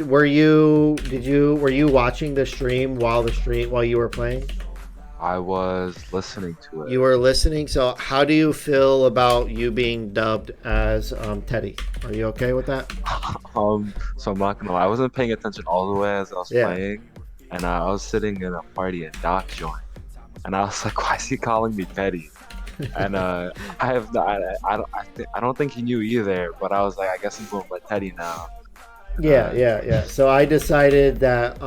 were you watching the stream while you were playing? I was listening to it. You were listening. So how do you feel about you being dubbed as Teddy? Are you okay with that? So I'm not gonna lie, I wasn't paying attention all the way as I was Yeah. playing, and I was sitting in a party and Doc joined, and I was like, why is he calling me Teddy? And I have no, I don't think he knew either, but I was like, I guess I'm going with Teddy now. Yeah, Uh, yeah, yeah. So I decided that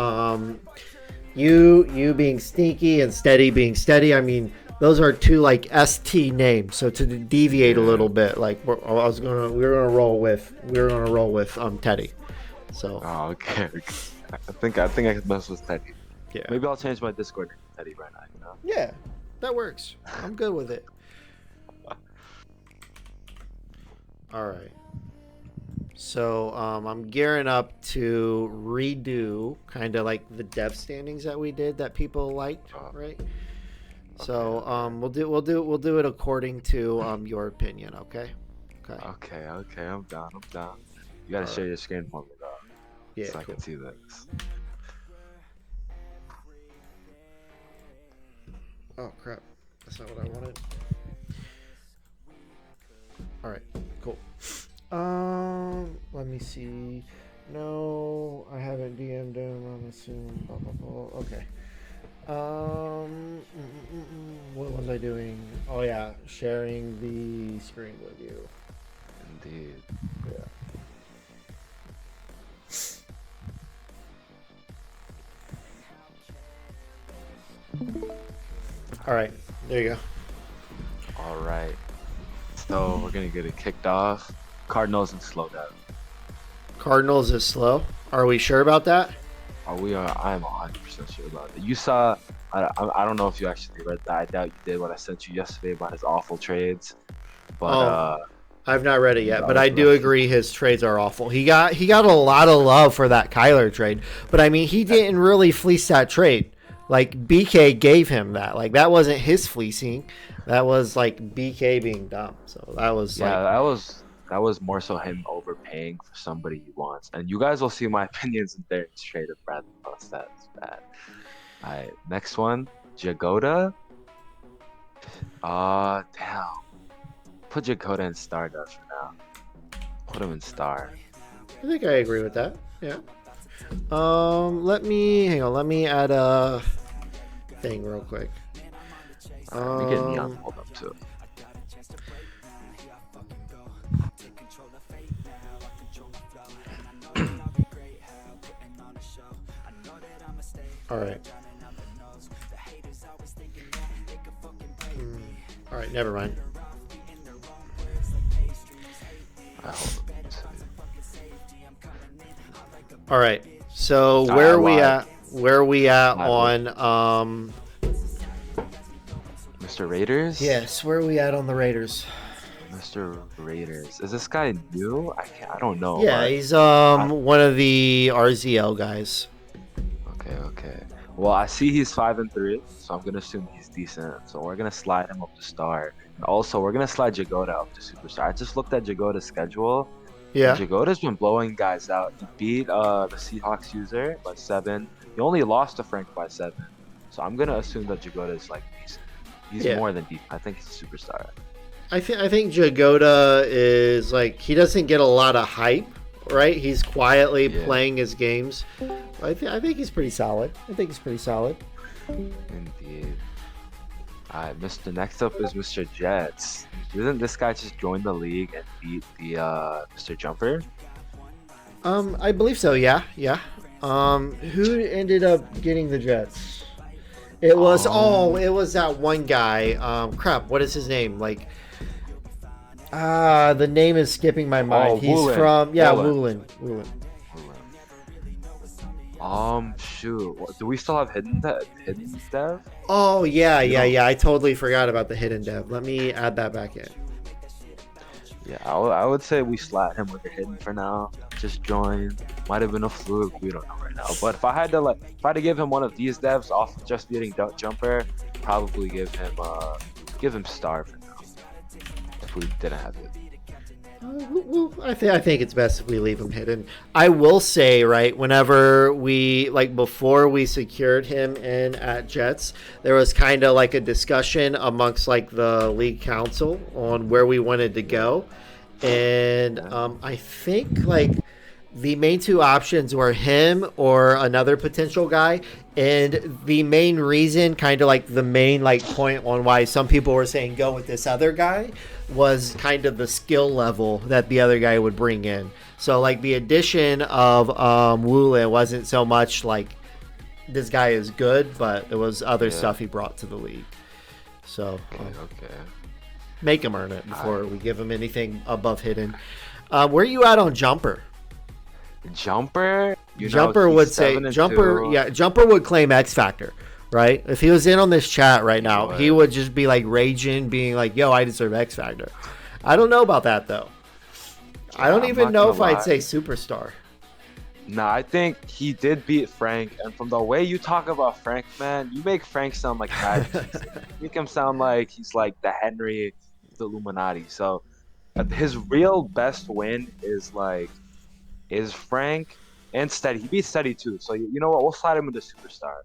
you being sneaky and steady being steady. I mean, those are two like ST names. So to deviate a yeah. little bit, like we were gonna roll with Teddy. So Oh, okay. Okay. I think I could mess with Teddy. yeah, Maybe I'll change my Discord name to Teddy right now, you know? yeah, that works. I'm good with it. All right. So I'm gearing up to redo kind of like the dev standings that we did that people liked, Oh, right? okay, So okay. we'll do it according to your opinion, okay? Okay. Okay, okay, I'm down, I'm down. You gotta All share right. your screen for me though, Yeah, so I can cool. see this. Oh crap. That's not what I wanted. All right. Cool. Let me see. No, I haven't DM'd him. I'm assuming. Blah, blah, blah. Okay. What was I doing? Oh yeah, sharing the screen with you. Indeed. Yeah. All right, there you go. All right. So we're gonna get it kicked off. Cardinals and slow down. Cardinals is slow. Are we sure about that? Are we? I'm 100% sure about it. You saw. I don't know if you actually read that. I doubt you did. What I sent you yesterday about his awful trades, but Oh, I've not read it you yet, got but it, I bro. do agree his trades are awful. He got a lot of love for that Kyler trade, but I mean he didn't really fleece that trade. Like BK gave him that. Like that wasn't his fleecing. That was like BK being dumb. So that was Yeah, like that was more so him overpaying for somebody he wants. And you guys will see my opinions in there straight if Bradley posts that. It's bad. All right, next one, Jagoda. Damn. Put Jagoda in Stardust for now. Put him in Star. I think I agree with that. Yeah. Let me hang on. Let me add a thing real quick. All right, let me get Neon Um, pulled up too. all right. Mm, all right. Never mind. Hold on. All right. So I lied. where are we at Lied. What? on Mr. Raiders? yes, where are we at on the Raiders? Mr. Raiders. Is this guy new? I don't know, Yeah, but he's I one of the RZL guys. okay, okay. Well, I see he's 5-3, so I'm gonna assume he's decent. So we're gonna slide him up to star. And also, we're gonna slide Jagoda up to superstar. I just looked at Jagoda's schedule, and Yeah. Jagoda's been blowing guys out. He beat the Seahawks user by 7. He only lost to Frank by 7. So I'm gonna assume that Jagoda is like decent. He's Yeah. more than decent. I think he's a superstar. I think Jagoda is like he doesn't get a lot of hype, right? He's quietly Yeah, playing his games. I think he's pretty solid. I think he's pretty solid. indeed. Alright, Mr. Next up is Mr. Jets. Didn't this guy just join the league and beat the Mr. Jumper? I believe so. Yeah, yeah. Who ended up getting the Jets? It was that one guy. Crap, what is his name? Like, the name is skipping my mind. Oh, He's Woolen. from Woolen. Woolen. Woolen. Woolen. Shoot. Do we still have hidden dev? Oh yeah, We yeah, don't. yeah. I totally forgot about the hidden dev. Let me add that back in. Yeah, I would say we slap him with the hidden for now. Just join. Might have been a fluke. We don't know right now. But if I had to give him one of these devs off of just beating Jumper, probably give him star for now. If we didn't have it. I think it's best if we leave him hidden. I will say, right, whenever we, like, before we secured him in at Jets, there was kind of like a discussion amongst like the league council on where we wanted to go, and I think like the main two options were him or another potential guy. And the main reason, kind of like the main like point on why some people were saying go with this other guy, was kind of the skill level that the other guy would bring in. So like the addition of Woolen wasn't so much like this guy is good, but it was other stuff he brought to the league. So Okay. make him earn it before we give him anything above hidden. Where are you at on Jumper? Jumper? Jumper would say Jumper. Yeah, Jumper would claim X Factor, right? If he was in on this chat right now, he would just be like raging, being like, "Yo, I deserve X Factor." I don't know about that though. I don't even know if I'd say superstar. Nah, I think he did beat Frank, and from the way you talk about Frank, man, you make Frank sound like bad. You make him sound like he's like the Henry, the Illuminati. So his real best win is Frank and Steady. He beat Steady too. So you know what? We'll slide him into superstar.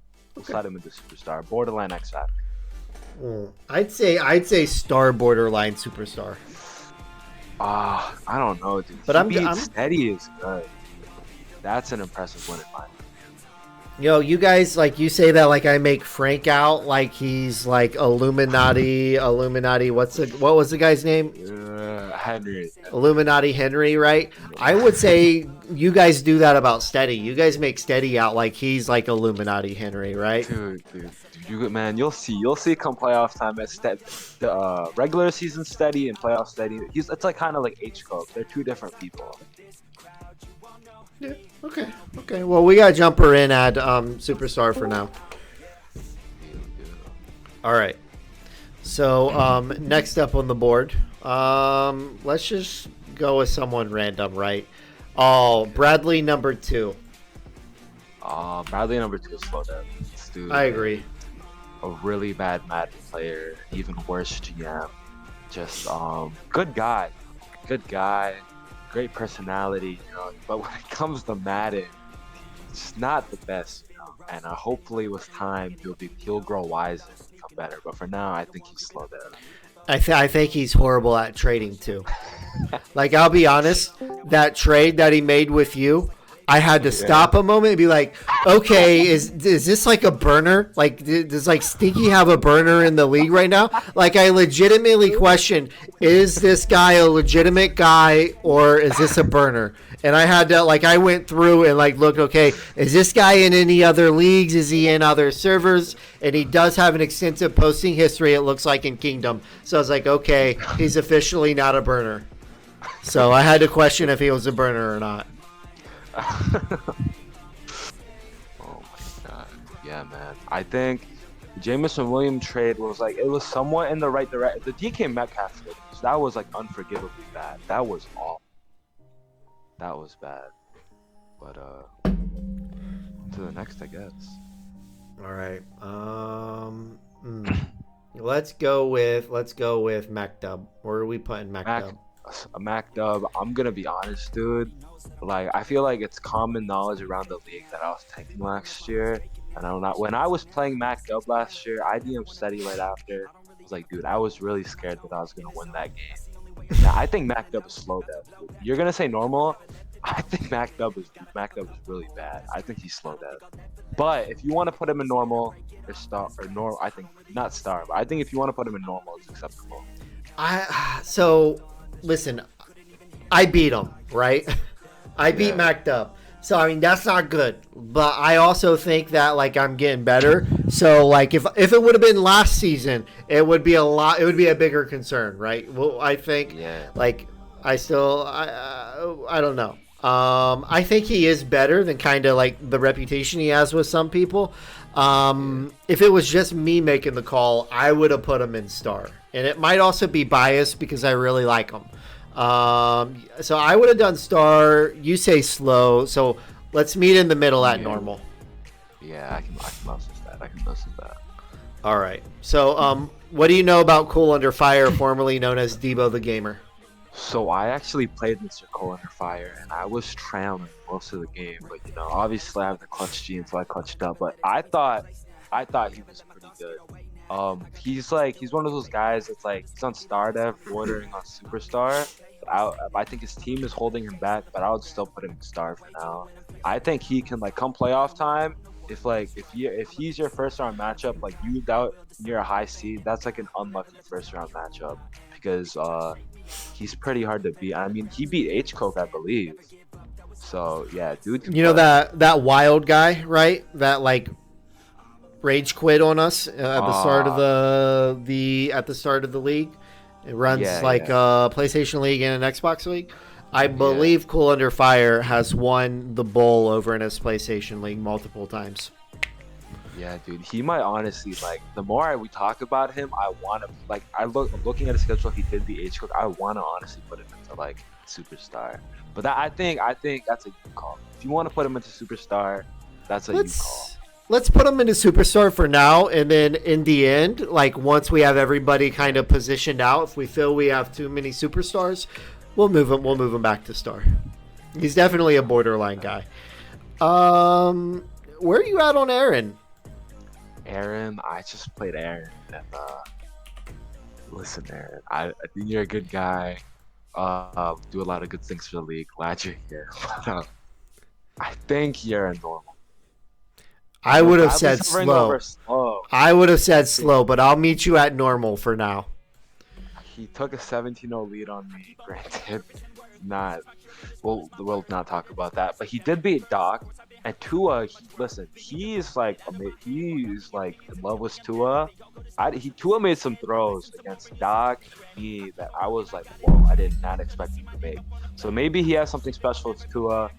Borderline X Factor. I'd say star, borderline superstar. I don't know, dude. But I'm Steady is good. That's an impressive win in my opinion. Yo, you guys, like, you say that like I make Frank out like he's like Illuminati. What was the guy's name? Henry. Illuminati Henry, right? I would say you guys do that about Steady. You guys make Steady out like he's like Illuminati Henry, right? Dude, you'll see come playoff time at the regular season Steady and playoff Steady. It's like kind of like H Coke. They're two different people. Yeah. Okay. Well, we got Jumper in at superstar for now. All right. So next up on the board, let's just go with someone random, right? Oh, Bradley number 2. Bradley number 2 is slow down. I agree. A really bad Madden player, even worse GM. Just good guy. Great personality, you know, but when it comes to Madden, it's not the best, you know. And hopefully, with time, he'll grow wise and become better. But for now, I think he's slow down. I think he's horrible at trading too. Like, I'll be honest, that trade that he made with you, I had to stop a moment and be like, okay, is this like a burner? Like, does like Stinky have a burner in the league right now? Like, I legitimately question, is this guy a legitimate guy or is this a burner? And I had to, like, I went through and like looked, okay, is this guy in any other leagues? Is he in other servers? And he does have an extensive posting history, it looks like, in Kingdom. So I was like, okay, he's officially not a burner. So I had to question if he was a burner or not. Oh my god. Yeah, man. I think Jameson Williams trade was like, it was somewhat in the right direction. The DK Metcalf trade, that was like unforgivably bad. That was awful. That was bad. But to the next, I guess. All right. Let's go with MacDub. Where are we putting MacDub? MacDub, I'm gonna be honest, dude. Like, I feel like it's common knowledge around the league that I was tanking last year, and I'm not. When I was playing MacDub last year, I DM'd Steady right after. I was like, dude, I was really scared that I was gonna win that game. Now, I think MacDub is slow down. Dude. You're gonna say normal. I think MacDub is really bad. I think he's slow down. But if you want to put him in normal or star or normal, I think not star. But I think if you want to put him in normal, it's acceptable. Listen, I beat him, right? I beat MacDub. So, I mean, that's not good. But I also think that, like, I'm getting better. So, like, if it would have been last season, it would be a bigger concern, right? Well, I think, like, I don't know. I think he is better than kind of, like, the reputation he has with some people. If it was just me making the call, I would have put him in star. And it might also be biased because I really like him. So I would have done star. You say slow. So let's meet in the middle at normal. Yeah, I can process that. All right. So what do you know about Cool Under Fire, formerly known as Debo the Gamer? So I actually played Mr. Cole Under Fire, and I was trailing most of the game. But obviously I have the clutch gene, so I clutched up. But I thought he was pretty good. He's one of those guys that's like he's on star dev, bordering on superstar. But I think his team is holding him back, but I would still put him in star for now. I think he can like come playoff time. If he's your first round matchup, like you doubt you're a high seed, that's like an unlucky first round matchup because he's pretty hard to beat. I mean, he beat H Coke, I believe. So yeah, dude can You know play. that wild guy, right? That like rage quit on us at the start of Uh the league. It runs yeah, like yeah, a PlayStation League and an Xbox League. I yeah. believe Cool Under Fire has won the bowl over in his PlayStation League multiple times. Yeah, dude. He might honestly like the more we talk about him, I want to like looking at his schedule. He did the H Cook. I want to honestly put him into like superstar. But I think that's a you call. If you want to put him into superstar, that's a you call. Let's put him into superstar for now, and then in the end, like once we have everybody kind of positioned out, if we feel we have too many superstars, we'll move him. We'll move him back to star. He's definitely a borderline guy. Where are you at on Aaron? Aaron, I just played Aaron, and listen, Aaron, I think you're a good guy. Do a lot of good things for the league. Glad you're here. I think you're a normal. I would have I was said hovering over slow. slow. I would have I said think slow, but I'll meet you at normal for now. he took a 17-0 lead on me. Granted, not. We'll not talk about that. But he did beat Doc and Tua. Listen, he's like in love with Tua. Tua made some throws against Doc and me that I was like, whoa, I did not expect him to make. So maybe he has something special with Tua.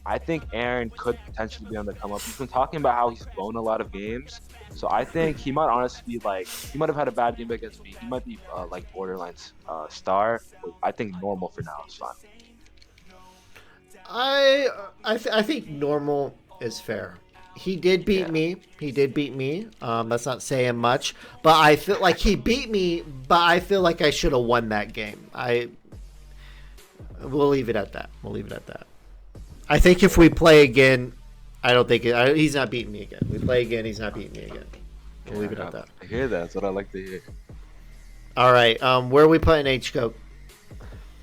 I think Aaron could potentially be on the come up. He's been talking about how he's blown a lot of games. So I think he might honestly be like he might have had a bad game against me. He might be like borderline star. But I think normal for now is fine. I think normal is fair. He did beat Yeah. me. He did beat me. That's not saying much, but I feel like he beat me. But I feel like I should have won that game. We'll leave it at that. We'll leave it at that. I think if we play again, I don't think he's not beating me again. We play again, he's not beating me again. We'll leave it at that. I hear that. That's what I like to hear. All right. Where are we putting H Coke?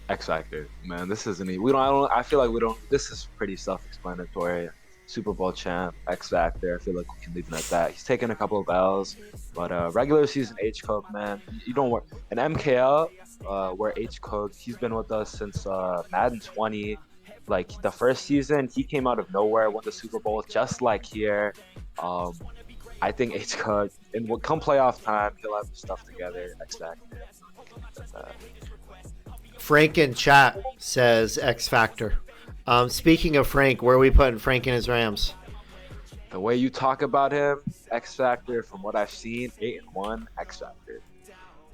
X Factor, man. This isn't. We don't. I don't. I feel like we don't. This is pretty self-explanatory. Super Bowl champ, X Factor. I feel like we can leave it at that. He's taken a couple of L's, but regular season H Coke, man. You don't work. An MKL, where H Coke, he's been with us since Madden 20. Like the first season, he came out of nowhere, won the Super Bowl, just like here. I think H Cook, and come playoff time, he'll have his stuff together. X Factor. Frank in chat says X Factor. Speaking of Frank, where are we putting Frank and his Rams? The way you talk about him, X Factor, from what I've seen, 8-1, X Factor.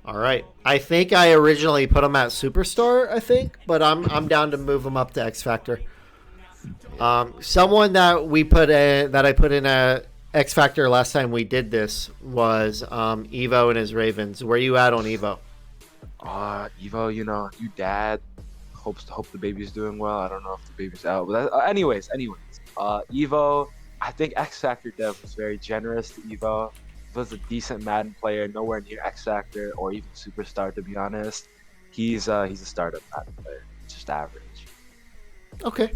All right. I think I originally put him at Superstar, I think, but I'm down to move him up to X Factor. Someone that I put in a X Factor last time we did this was Evo and his Ravens. Where you at on Evo? Evo, you dad. Hope the baby's doing well. I don't know if the baby's out, but anyways. Evo, I think X Factor Dev was very generous to Evo. He was a decent Madden player, nowhere near X Factor or even Superstar, to be honest. He's a startup Madden player, just average. Okay.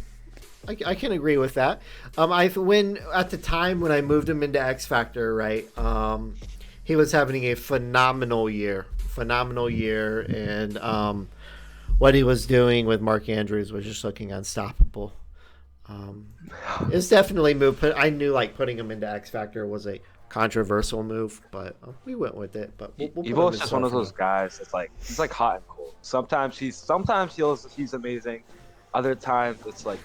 I can agree with that. When at the time when I moved him into X Factor, right? He was having a phenomenal year, and what he was doing with Mark Andrews was just looking unstoppable. It's definitely move. I knew like putting him into X Factor was a controversial move, but we went with it. But we'll put him Evo's in just star one of for those now. guys that's like he's like hot and cold. Sometimes he's amazing. Other times it's like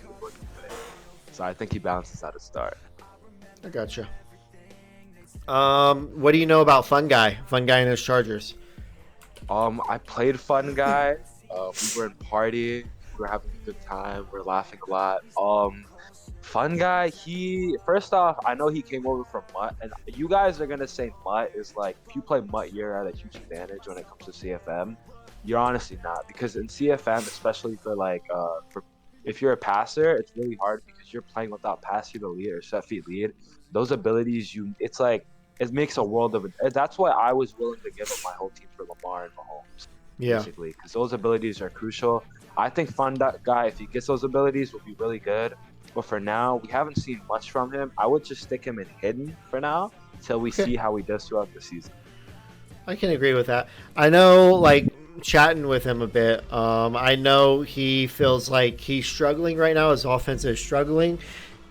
so I think he balances out a start. I gotcha. What do you know about Fun Guy? Fun Guy and his Chargers. I played Fun Guy. We were in party. We were having a good time. We were laughing a lot. Fun Guy. He first off, I know he came over from Mutt, and you guys are gonna say Mutt is like if you play Mutt, you're at a huge advantage when it comes to CFM. You're honestly not, because in CFM, especially for if you're a passer, it's really hard because you're playing without pass feed lead or set feet lead. Those abilities, it's like it makes a world of it. That's why I was willing to give up my whole team for Lamar and Mahomes, Yeah. basically, because those abilities are crucial. I think Fun that guy, if he gets those abilities, will be really good. But for now, we haven't seen much from him. I would just stick him in hidden for now till we Okay. see how he does throughout the season. I can agree with that. I know, like, chatting with him a bit, I know he feels like he's struggling right now. His offense is struggling,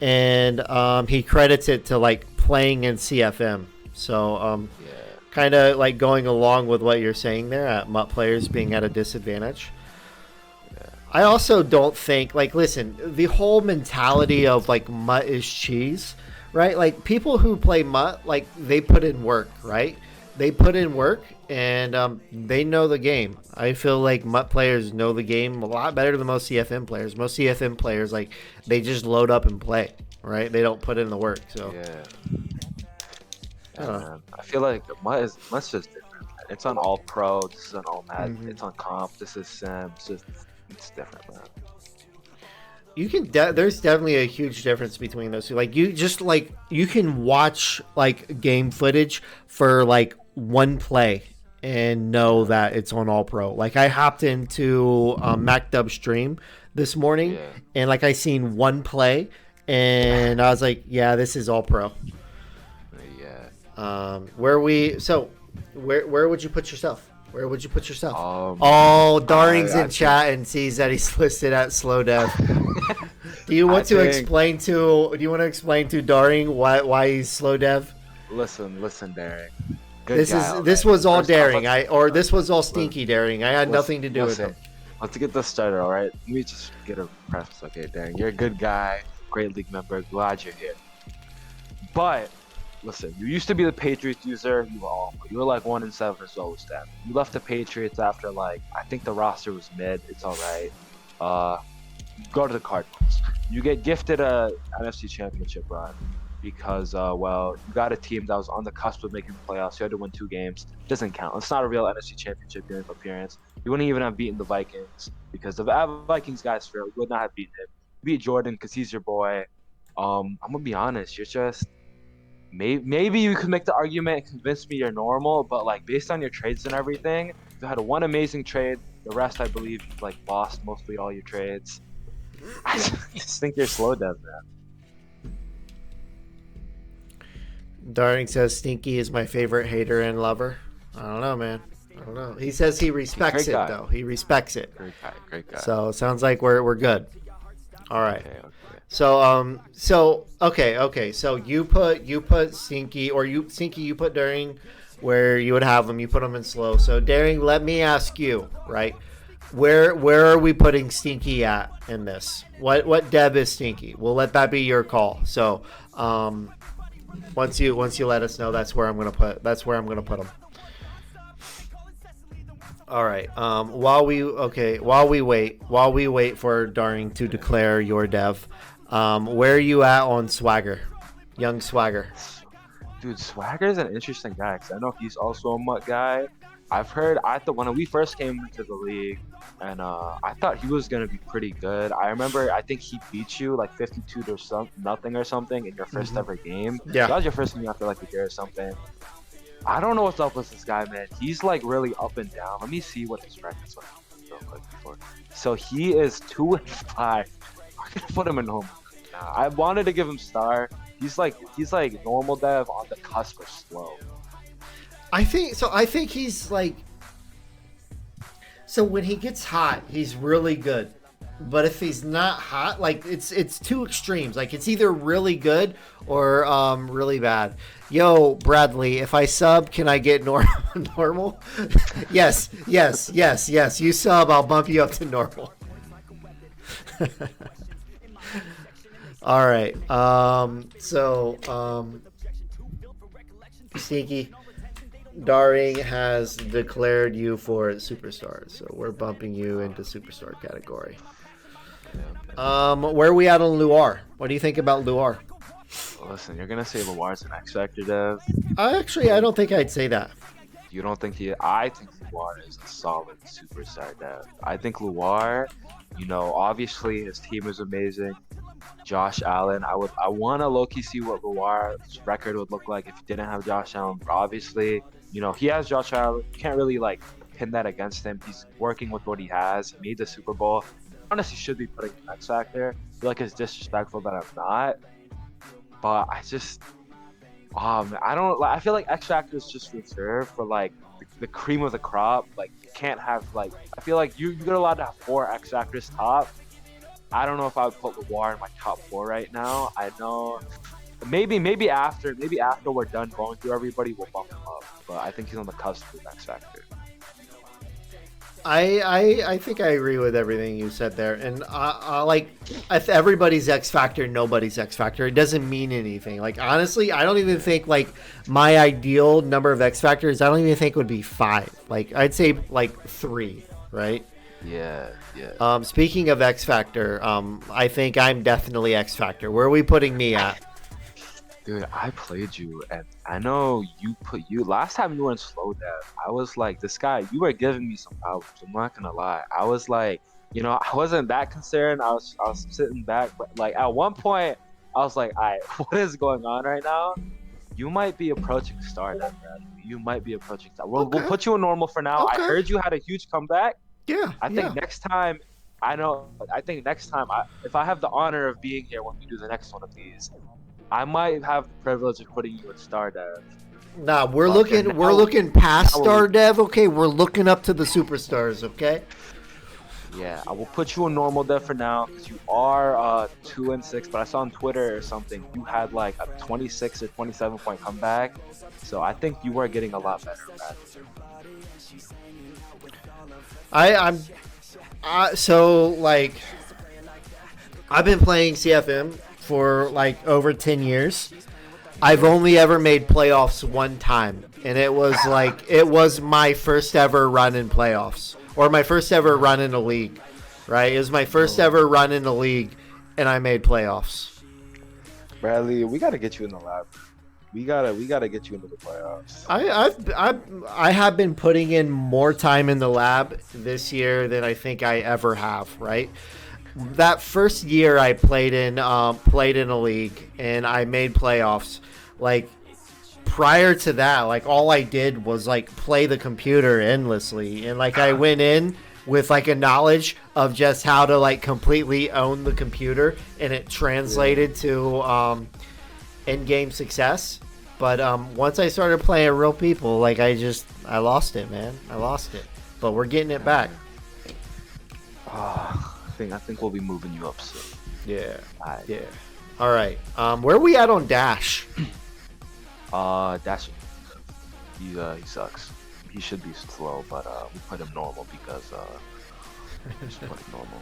and he credits it to, like, playing in CFM. So, Yeah. kind of like going along with what you're saying there at MUT players being at a disadvantage. I also don't think, like, listen, the whole mentality of, like, MUT is cheese, right? Like, people who play MUT, like, they put in work, right? They put in work, and they know the game. I feel like MUT players know the game a lot better than most CFM players. Most CFM players, like, they just load up and play, right? They don't put in the work, so. Yeah. I Yeah, don't know. man. I feel like Mutt's just different. Man. It's on All Pro. This is on All Madden. Mhm. It's on Comp. This is Sim. It's different, man. You can there's definitely a huge difference between those two. Like, you just, like, you can watch, like, game footage for, like, one play and know that it's on All Pro. Like, I hopped into MacDub stream this morning, Yeah. and, like, I seen one play and I was like, yeah, this is All Pro. Yeah. Where would you put yourself? Where would you put yourself? Um, Daring's I in chat and sees that he's listed at slow dev. Do you want to explain to Daring why he's slow dev? Listen, Derek. Good This guy, this alright. was all First off, Daring. This was all Stinky Daring. I had nothing to do with listen. him. Let's get this started, all right? Let me just get a preface, okay, Darren? You're a good guy, great league member. Glad you're here. But listen, you used to be the Patriots user. You were awful. You were like 1-7 as well with that. You left the Patriots after, like, I think the roster was mid. It's all right. Go to the Cardinals. You get gifted a NFC Championship run because, well, you got a team that was on the cusp of making the playoffs. You had to win 2 games. Doesn't count. It's not a real NFC Championship game appearance. You wouldn't even have beaten the Vikings because the Vikings guys fairly would not have beaten him. You beat Jordan because he's your boy. I'm gonna be honest. You're just maybe you could make the argument and convince me you're normal, but, like, based on your trades and everything, you had one amazing trade. The rest, I believe, you've, like, lost mostly all your trades. I just think you're slow dev, man. Daring says Stinky is my favorite hater and lover. I don't know, man. I don't know. He says he respects it, though. He respects it. Great guy. So it sounds like we're good. All right. Okay. So okay. So you put Stinky, or you put Daring where you would have him. You put him in slow. So Daring, let me ask you, right? Where are we putting Stinky at in this? What dev is Stinky? We'll let that be your call. So once you let us know, that's where I'm gonna put him. All right. While we wait for Daring to declare your dev, where are you at on Swagger, young Swagger? Dude, Swagger's an interesting guy because I know he's also a MUT guy. I've heard when we first came into the league, and I thought he was gonna be pretty good. I think he beat you like 52 to nothing or something in your first ever game. Yeah. That was your first game after like a year or something. I don't know what's up with this guy, man. He's like really up and down. Let me see what his records are real quick before. So he is 2-5. I'm gonna put him in home. I wanted to give him star. He's like normal dev on the cusp of slow. I think he's like. So when he gets hot, he's really good. But if he's not hot, like, it's two extremes. Like, it's either really good or really bad. Yo, Bradley, if I sub, can I get normal? Yes. You sub, I'll bump you up to normal. All right. Sneaky. Daring has declared you for superstars, so we're bumping you into superstar category. Where are we at on Luar? What do you think about Luar? Listen, you're gonna say Luar's an X Factor dev. Actually, I don't think I'd say that. You don't think he? I think Luar is a solid superstar dev. I think Luar, obviously his team is amazing. Josh Allen, I want to low key see what Luar's record would look like if he didn't have Josh Allen. But obviously, he has Josh Allen. You can't really like pin that against him. He's working with what he has. He made the Super Bowl. Honestly, should be putting an X Factor. I feel like it's disrespectful that I'm not. But I don't. I feel like X Factor is just reserved for like the cream of the crop. Like you can't have like. I feel like you're allowed to have 4 X Factors top. I don't know if I would put Luar in my top 4 right now. I know maybe after we're done going through everybody, we'll bump him up. But I think he's on the cusp of X Factor. I think I agree with everything you said there, and if everybody's X Factor, nobody's X Factor. It doesn't mean anything. Like honestly, I don't even think like my ideal number of X Factors. I don't even think would be 5. Like I'd say like 3, right? Yeah. Speaking of X Factor, I think I'm definitely X Factor. Where are we putting me at? Dude, I played you, and I know you last time you were in slow dev. I was like, this guy, you were giving me some problems. I'm not gonna lie. I was like, I wasn't that concerned. I was sitting back, but like at one point, I was like, all right, what is going on right now? You might be approaching star dev, Bradley. You might be approaching star. We'll put you in normal for now. Okay. I heard you had a huge comeback. Yeah. I think next time, if I have the honor of being here when we do the next one of these, I might have the privilege of putting you in star dev. Nah, we're looking past star dev. Okay, we're looking up to the superstars. Okay. Yeah, I will put you in normal dev for now because you are 2-6. But I saw on Twitter or something you had like a 26 or 27 point comeback, so I think you are getting a lot better. So like I've been playing CFM for like over 10 years. I've only ever made playoffs one time, and it was my first ever run in playoffs, or my first ever run in a league, right? It was my first ever run in a league, and I made playoffs. Bradley, we got to get you in the lab. We gotta get you into the playoffs. I have been putting in more time in the lab this year than I think I ever have, right? That first year I played in a league and I made playoffs. Like prior to that, like all I did was like play the computer endlessly, and like I went in with like a knowledge of just how to like completely own the computer, and it translated to in-game success. But once I started playing real people, like I lost it, man. I lost it. But we're getting it back. I think we'll be moving you up soon. Yeah. Yeah. All right. Where are we at on Dash? Dash, he sucks. He should be slow, but we put him normal because just put him normal.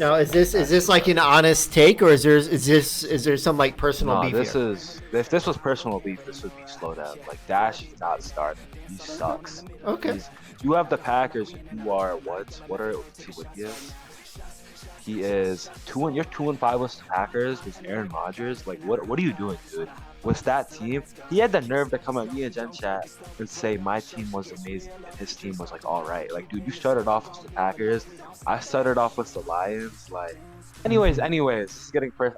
Now, is this like an honest take, or is there some like personal beef here? If this was personal beef, this would be slow down. Like Dash is not starting. He sucks. Okay. You have the Packers. You are what? Let's see what he is. He is 2 and you're 2-5 with the Packers with Aaron Rodgers. Like what are you doing, dude? With that team, he had the nerve to come at me and Gen Chat and say my team was amazing and his team was like all right. Like, dude, you started off with the Packers. I started off with the Lions. Like, anyways, it's getting first.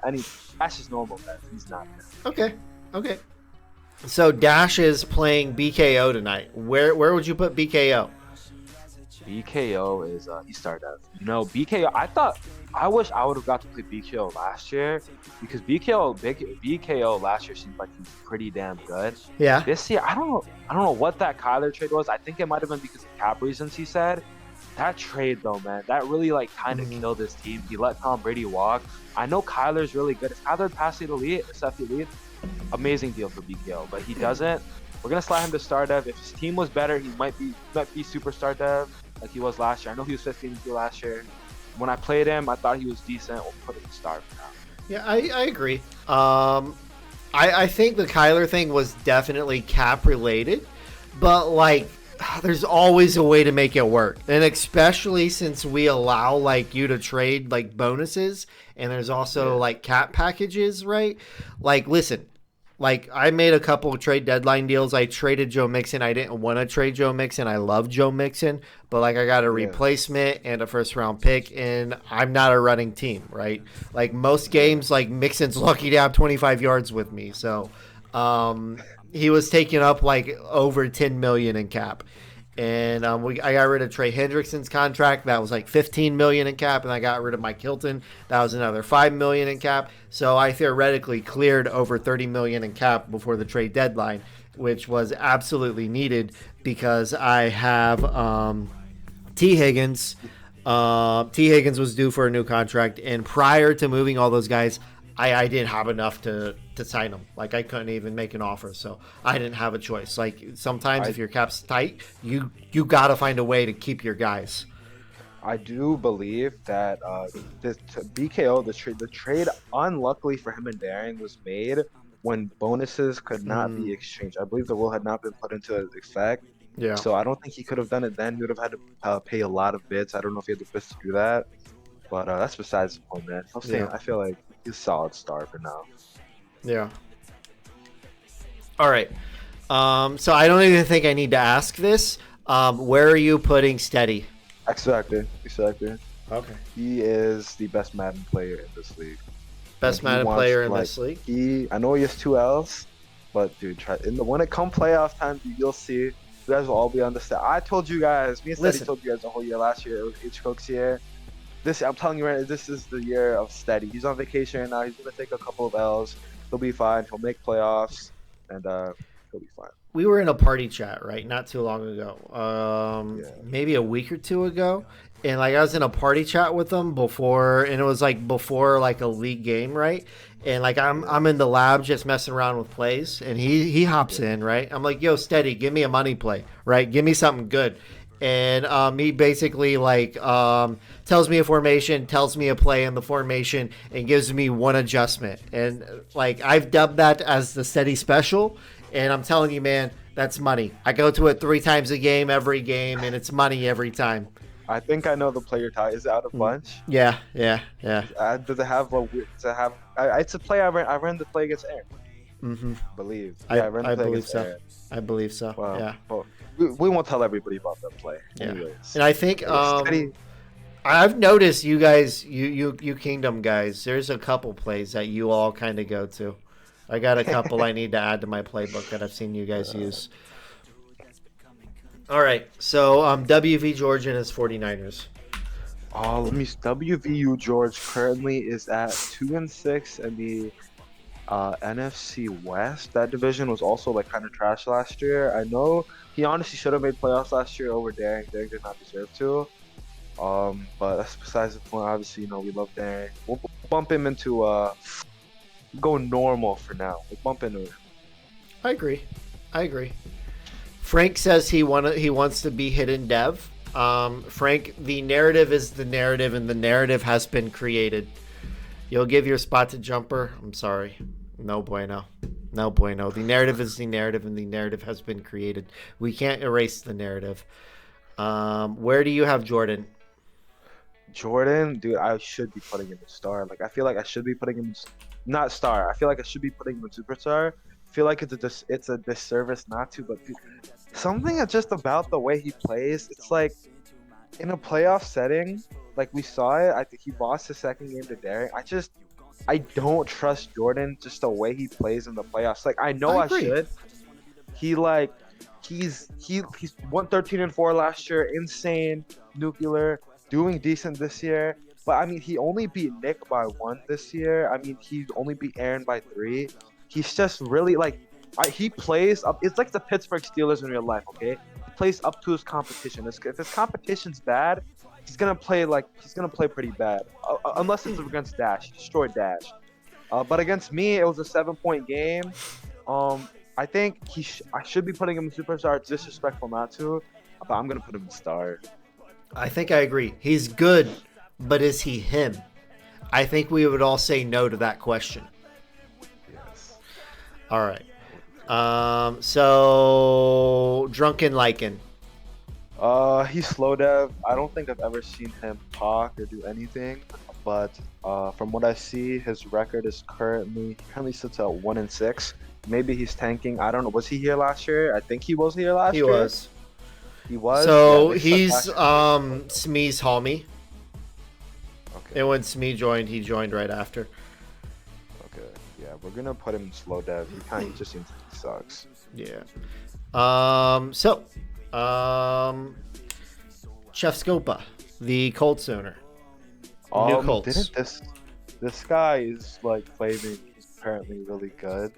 Dash is normal, man. He's not. Okay. So Dash is playing BKO tonight. Where would you put BKO? BKO is he started out. BKO. I wish I would have got to play BKO last year because BKO last year seemed like he was pretty damn good. Yeah. This year, I don't know what that Kyler trade was. I think it might have been because of cap reasons. He said that trade though, man, that really like kind of killed his team. He let Tom Brady walk. I know Kyler's really good. If Kyler passed the elite, amazing deal for BKO, but he doesn't. We're gonna slide him to star dev. If his team was better, he might be superstar dev like he was last year. I know he was 15 last year. When I played him, I thought he was decent. We'll put him in star for now. Yeah, I agree. I think the Kyler thing was definitely cap related, but like there's always a way to make it work, and especially since we allow like you to trade like bonuses, and there's also like cap packages, right? Like, listen. like I made a couple of trade deadline deals. I traded Joe Mixon. I didn't want to trade Joe Mixon. I love Joe Mixon, but like I got a Yeah. replacement and a first round pick, and I'm not a running team, right? Like most games, like Mixon's lucky to have 25 yards with me, so he was taking up like over 10 million in cap. And I got rid of Trey Hendrickson's contract. That was like 15 million in cap, and I got rid of Mike Hilton. That was another 5 million in cap. So I theoretically cleared over 30 million in cap before the trade deadline, which was absolutely needed because I have T Higgins. T Higgins was due for a new contract, and prior to moving all those guys, I didn't have enough to sign them. Like I couldn't even make an offer, so I didn't have a choice. Like sometimes if your cap's tight, you got to find a way to keep your guys. I do believe that the BKO the trade unluckily for him and Daring was made when bonuses could not be exchanged. I believe the rule had not been put into effect. Yeah. So I don't think he could have done it then. He would have had to pay a lot of bids. I don't know if he had the bids to do that. But that's besides the point, man. I feel like he's a solid star for now. Yeah. All right. So I don't even think I need to ask this. Where are you putting Steady? X Factor. Okay. He is the best Madden player in this league. Best Madden player in this league? I know he has 2 L's, but dude, when it comes playoff time, you'll see. You guys will all be on the set. I told you guys, me and Steady told you guys the whole year last year. It was H. Cook's year. I'm telling you right now, this is the year of Steady. He's on vacation right now. He's going to take a couple of L's. He'll be fine. He'll make playoffs, and he'll be fine. We were in a party chat, right? Not too long ago. Maybe a week or two ago. And like I was in a party chat with him before, and it was like before like a league game, right? And like I'm in the lab just messing around with plays, and he hops in, right? I'm like, yo, Steady, give me a money play, right? Give me something good. And he basically like tells me a formation, tells me a play in the formation, and gives me one adjustment. And like I've dubbed that as the Steady special. And I'm telling you, man, that's money. I go to it 3 times a game, every game, and it's money every time. I think I know the player tie. Is it out of bunch? Yeah. Does it have a? Does it have? It's a play I ran the play against Aaron. Mm-hmm. Believe. Yeah, I ran the play believe against so. Aaron. I believe so. Wow. Yeah. Well, we won't tell everybody about that play. Yeah. Anyways. And I think I've noticed you guys, you Kingdom guys, there's a couple plays that you all kind of go to. I got a couple I need to add to my playbook that I've seen you guys use. All right. So WV George and his 49ers. WVU George currently is at 2-6 in the NFC West. That division was also like kind of trash last year. I know he honestly should have made playoffs last year over Daring. Daring did not deserve to. But that's besides the point. Obviously, we love Daring. We'll bump him into go normal for now. We'll bump into it. I agree. Frank says he wants to be hidden dev. Frank, the narrative is the narrative, and the narrative has been created. You'll give your spot to Jumper. I'm sorry. No bueno. The narrative is the narrative, and the narrative has been created. We can't erase the narrative. Where do you have Jordan? Jordan, dude, I should be putting him in star. Like, I feel like I should be putting him in, not star. I feel like I should be putting him in superstar. I feel like it's a disservice not to, but dude, something just about the way he plays. It's like in a playoff setting, like we saw it. I think he lost his second game to Daring. I don't trust Jordan just the way he plays in the playoffs. Like I know I should. He's 113-4 last year, insane, nuclear, doing decent this year. But I mean, he only beat Nick by 1 this year. I mean, he only beat Aaron by 3. He's just really like, he plays up. It's like the Pittsburgh Steelers in real life. Okay, he plays up to his competition. If his competition's bad, he's gonna play pretty bad. Unless it's against Dash, he destroyed Dash. But against me, it was a 7-point game. I think I should be putting him in superstar. It's disrespectful not to, but I'm gonna put him in star. I think I agree. He's good, but is he him? I think we would all say no to that question. Yes. All right. So Drunken Lycan. He's slow dev. I don't think I've ever seen him talk or do anything. But from what I see, his record is currently sits at 1-6. maybe he's tanking. I don't know. Was he here last year? I think he was here last He year. was. He was. Yeah, So they sucked he's last year. Smee's homie. Okay. And when Smee joined, he joined right after. Okay. Yeah, we're gonna put him in slow dev. He just seems like he sucks. Yeah. Chef Scopa, the Colts owner. New Colts. Didn't this guy is like claiming he's apparently really good.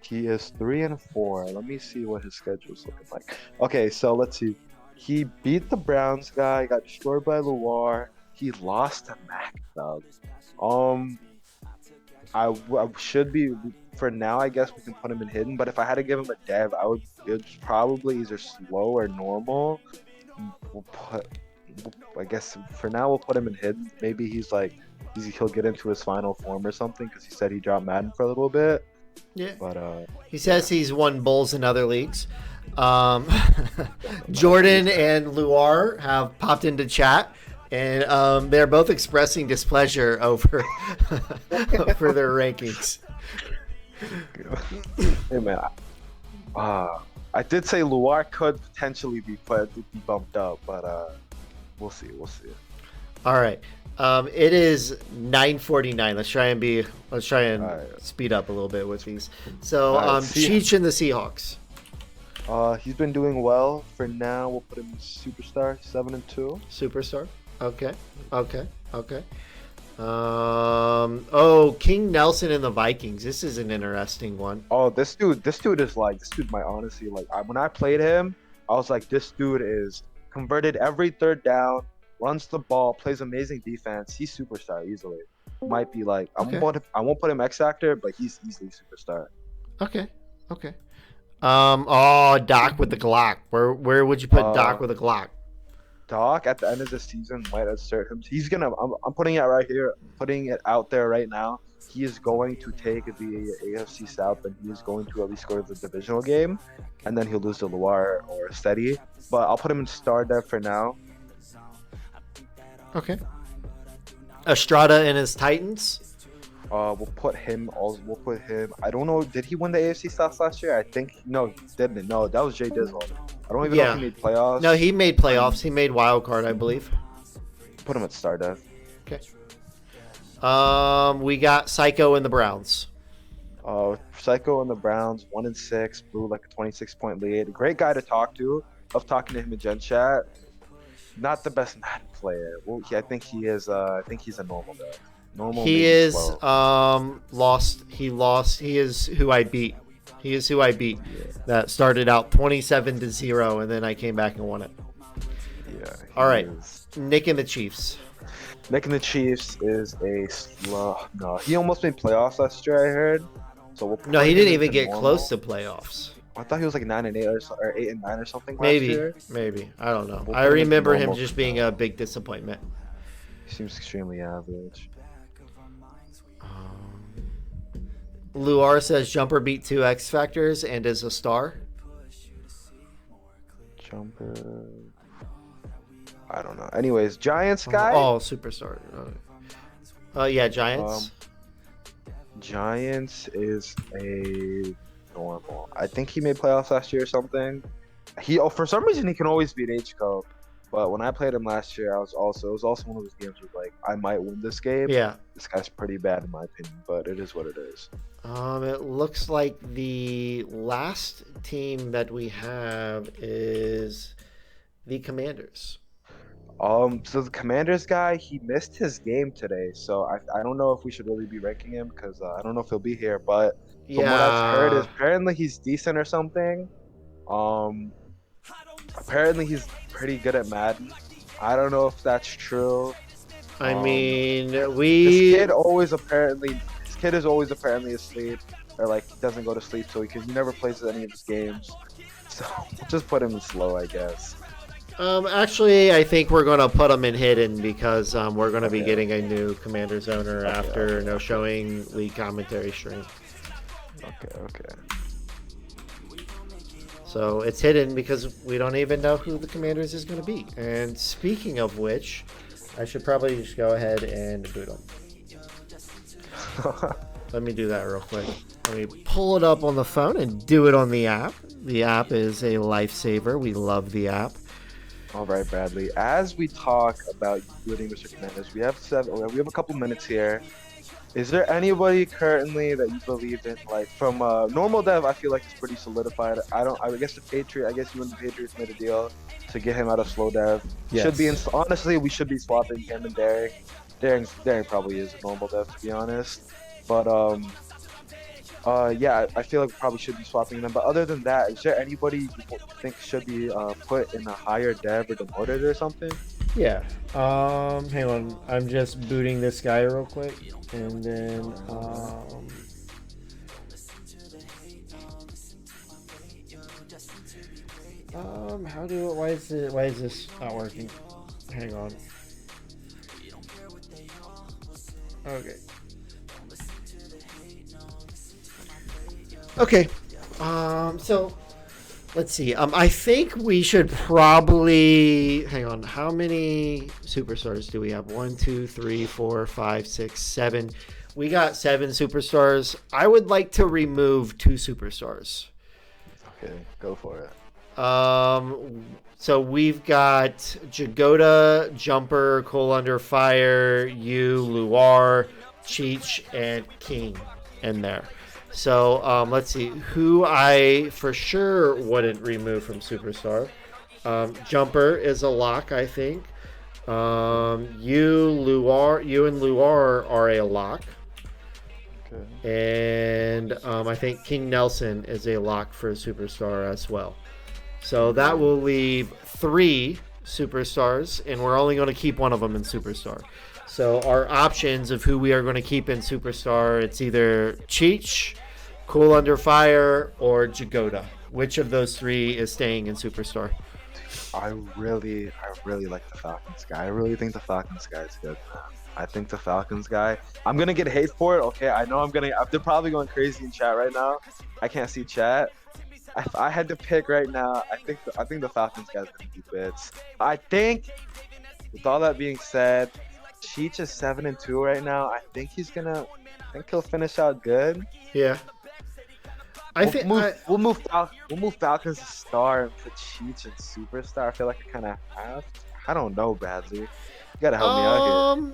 He is 3-4. Let me see what his schedule's looking like. Okay, so let's see. He beat the Browns guy, got destroyed by Loire. He lost to Mac Dub. Um, I should be for now. I guess we can put him in hidden. But if I had to give him a dev, it's probably either slow or normal. We'll put. I guess for now we'll put him in hidden. Maybe he'll get into his final form or something because he said he dropped Madden for a little bit. Yeah. But he says he's won bulls in other leagues. Jordan and Luar have popped into chat, and they're both expressing displeasure over over their rankings. Hey man, I did say Luar could potentially be bumped up, but we'll see. All right. It is 9:49. Let's try and right. speed up a little bit with these. So, All right, Cheech and the Seahawks. He's been doing well. For now, we'll put him in superstar, 7-2. Superstar. Okay. King Nelson and the Vikings. This is an interesting one. Oh, this dude might honestly when I played him, I was like, this dude is converted every third down, runs the ball, plays amazing defense. He's superstar easily. Might be like I won't put him X Factor, but he's easily superstar. Okay. Doc with the Glock. Where would you put Doc with a Glock? Doc at the end of the season might assert him. He's gonna. I'm putting it right here. Putting it out there right now. He is going to take the AFC South, and he is going to at least score the divisional game, and then he'll lose to Loire or Steady. But I'll put him in star dev for now. Okay. Estrada and his Titans. We'll put him. I don't know. Did he win the AFC South last year? I think no, he didn't. No, that was Jay Dizzle. I don't even know if he made playoffs. No, he made playoffs. He made wild card, I believe. Put him at star dev. Okay. We got Psycho and the Browns. Psycho and the Browns, 1-6, blew like a 26-point lead. Great guy to talk to. Love talking to him in Gen Chat. Not the best Madden player. Well, I think he is. I think he's a normal guy. He is lost. He lost. He is who I beat. Yeah. That started out 27-0, and then I came back and won it. Yeah. All right. Nick and the Chiefs. Nick and the Chiefs is a slow. No, he almost made playoffs last year. I heard. So he didn't even get close to playoffs. I thought he was like 9-8 or 8-9 or something. Last year. Maybe. I don't know. I remember him just being a big disappointment. He seems extremely average. Luar says Jumper beat 2 X Factors and is a star. Jumper. I don't know. Anyways, Giants guy. Oh, superstar. Yeah, Giants. Giants is a normal. I think he made playoffs last year or something. For some reason he can always beat H-Co. But when I played him last year, it was also one of those games where like I might win this game. Yeah. This guy's pretty bad in my opinion, but it is what it is. It looks like the last team that we have is the Commanders. So the Commanders guy, he missed his game today, so I don't know if we should really be ranking him because I don't know if he'll be here. But from what I've heard, is apparently he's decent or something. Apparently he's pretty good at Madden. I don't know if that's true. I mean, this kid is always apparently asleep, or like he doesn't go to sleep, so he never plays any of his games. So we'll just put him in slow, I guess. Actually, I think we're going to put him in hidden because we're going to be getting a new Commanders owner after no showing league commentary stream. Okay. So it's hidden because we don't even know who the Commanders is going to be. And speaking of which, I should probably just go ahead and boot him. Let me do that real quick. Let me pull it up on the phone and do it on the app. The app is a lifesaver. We love the app. All right, Bradley. As we talk about you doing Mr. Commanders, we have a couple minutes here. Is there anybody currently that you believe in? Like from normal dev, I feel like it's pretty solidified. I guess the Patriot. I guess you and the Patriots made a deal to get him out of slow dev. Yes. Should be honestly, we should be swapping him and Daring. Daring probably is a normal dev to be honest. But yeah, I feel like we probably should be swapping them. But other than that, is there anybody you think should be put in a higher dev or demoted or something? Yeah. Hang on. I'm just booting this guy real quick, and then why is this not working? Hang on. Okay. Okay. So let's see. I think we should probably hang on. How many superstars do we have? 1, 2, 3, 4, 5, 6, 7. We got 7 superstars. I would like to remove 2 superstars. Okay, go for it. So we've got Jagoda, Jumper, Cole Under Fire, Luar, Cheech, and King in there. So let's see who I for sure wouldn't remove from Superstar. Jumper is a lock, I think. You and Luar are a lock. Okay. And I think King Nelson is a lock for Superstar as well. So that will leave 3 superstars, and we're only going to keep one of them in Superstar. So our options of who we are going to keep in Superstar, it's either Cheech, Cool Under Fire, or Jagoda. Which of those 3 is staying in Superstar? I really like the Falcons guy. I really think the Falcons guy is good. I think the Falcons guy. I'm gonna get hate for it. Okay, I know they're probably going crazy in chat right now. I can't see chat. If I had to pick right now, I think the Falcons guy's gonna keep it. I think, with all that being said, Cheech is 7-2 right now. I think he'll finish out good. Yeah. We'll move Falcons to star and put Cheech and superstar. I feel like I kind of have. I don't know, Bradley. You gotta help me out here.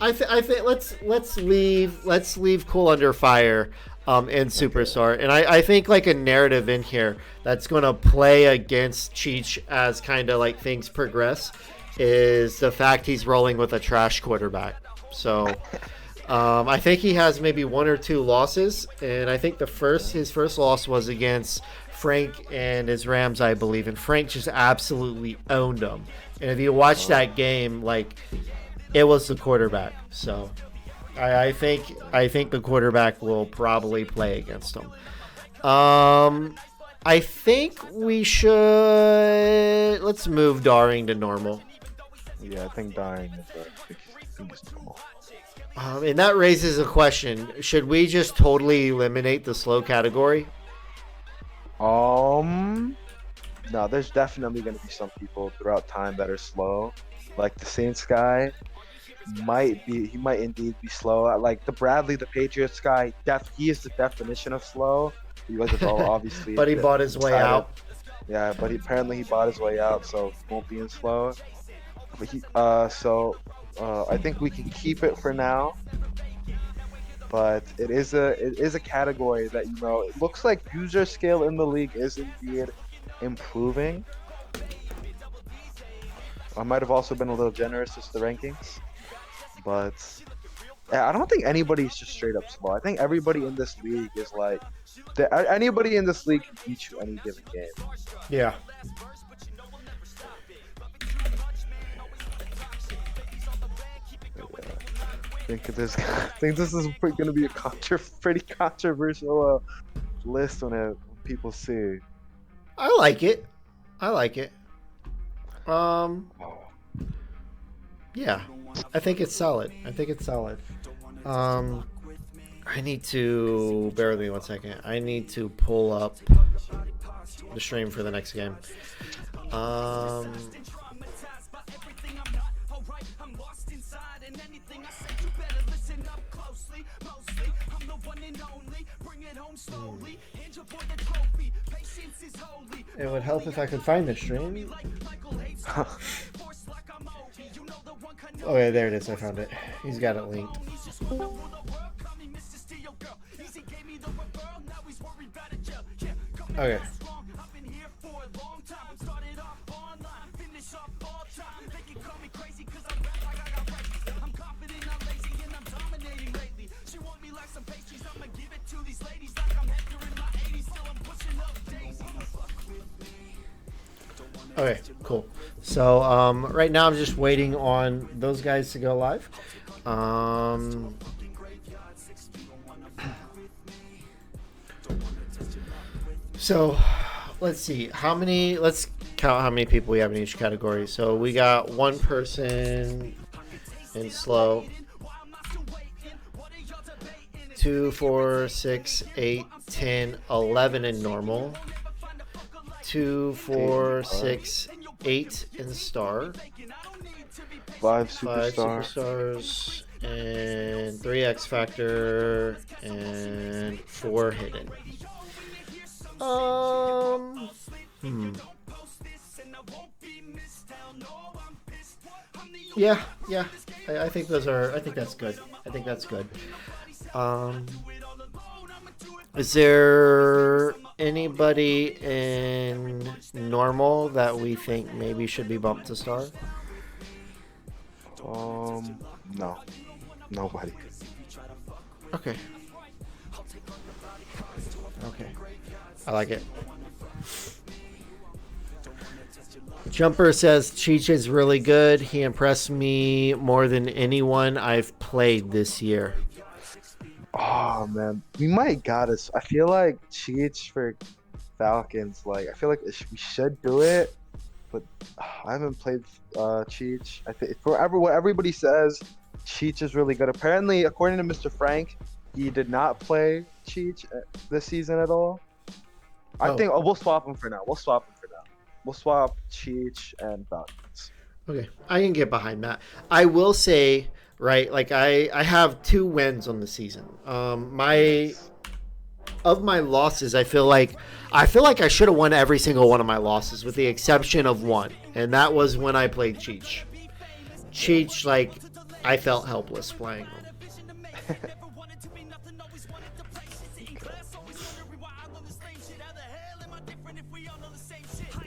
I think let's leave Cool Under Fire in Superstar, and I think like a narrative in here that's going to play against Cheech as kind of like things progress is the fact he's rolling with a trash quarterback. So I think he has maybe 1 or 2 losses, and I think his first loss was against Frank and his Rams, I believe, and Frank just absolutely owned them. And if you watch that game, like, it was the quarterback. So I think the quarterback will probably play against him. I think we should let's move Daring to normal. Yeah, I think Daring is normal. And that raises a question: should we just totally eliminate the slow category? No, there's definitely going to be some people throughout time that are slow. Like the Saints guy might indeed be slow. Like the Bradley, the Patriots guy, he is the definition of slow. He was obviously, but he bought his way out. Yeah, but apparently he bought his way out, so he won't be in slow. But I think we can keep it for now. But it is a category that, it looks like user scale in the league is indeed improving. I might have also been a little generous with the rankings, but I don't think anybody's just straight up slow. I think everybody in this league is like, anybody in this league can beat you any given game. Yeah. I think this is going to be a pretty controversial list when people see. I like it. Yeah, I think it's solid. I need to bear with me 1 second. I need to pull up the stream for the next game. It would help if I could find the stream. Okay, there it is. I found it. He's got it linked. Okay. Okay, cool. So right now I'm just waiting on those guys to go live. So let's see let's count how many people we have in each category. So we got one person in slow, 2, 4, 6, 8, 10, 11 in normal, 2, 4, 6, 8 in star, 5 superstars, and 3 X Factor, and 4 hidden. Yeah. I think those are. I think that's good. Is there anybody in normal that we think maybe should be bumped to star? No, nobody. Okay. I like it. Jumper says Cheech is really good. He impressed me more than anyone I've played this year. Oh man, we might got us. I feel like Cheech for Falcons. Like I feel like we should do it, but I haven't played Cheech. I think what everybody says, Cheech is really good. Apparently, according to Mr. Frank, he did not play Cheech this season at all. I think we'll swap him for now. We'll swap Cheech and Falcons. Okay, I can get behind that. I will say, right, like I have 2 wins on the season. Of my losses, I feel like I should have won every single one of my losses, with the exception of one, and that was when I played Cheech. Cheech, like I felt helpless playing him.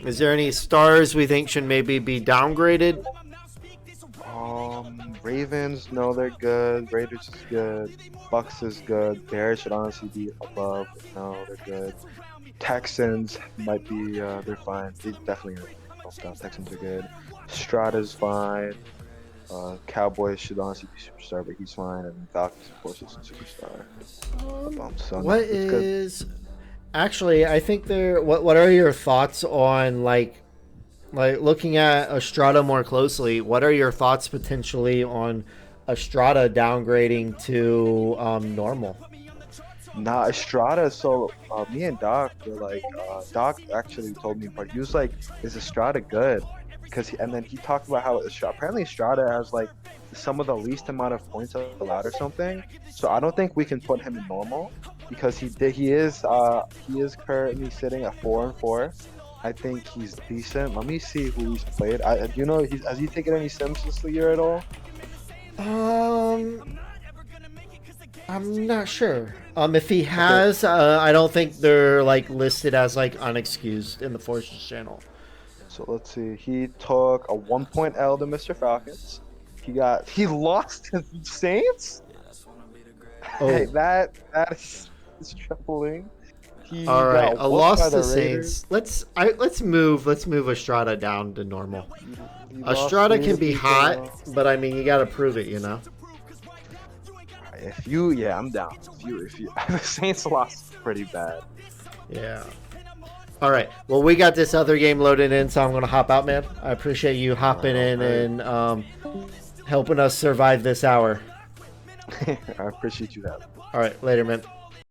Is there any stars we think should maybe be downgraded? Ravens, no, they're good. Raiders is good. Bucks is good. Bears should honestly be above. No, they're good. Texans might be, they're fine. They definitely are. Texans are good. Strata's fine. Cowboys should honestly be superstar, but he's fine. And Falcons, of course, is a superstar. So what is... Actually, I think what are your thoughts on like looking at Estrada more closely? What are your thoughts potentially on Estrada downgrading to normal? Nah, Estrada. So me and Doc were like, Doc actually told me, but he was like, "Is Estrada good?" And then he talked about how apparently Estrada has like some of the least amount of points allowed or something. So I don't think we can put him in normal because he is currently sitting at 4-4. I think he's decent. Let me see who he's played. Do you know has he taken any sims this year at all? I'm not sure. If he has, I don't think they're like listed as like unexcused in the Forces channel. So let's see. He took a 1-point L to Mr. Falcons. He lost to the Saints. Oh. Hey, that is troubling. All right, a loss to Saints. Let's move Estrada down to normal. Estrada can be hot, but I mean you got to prove it, you know. I'm down. If you the Saints lost pretty bad. Yeah. All right. Well, we got this other game loaded in, so I'm gonna hop out, man. I appreciate you hopping in and helping us survive this hour. I appreciate you that. All right, later, man.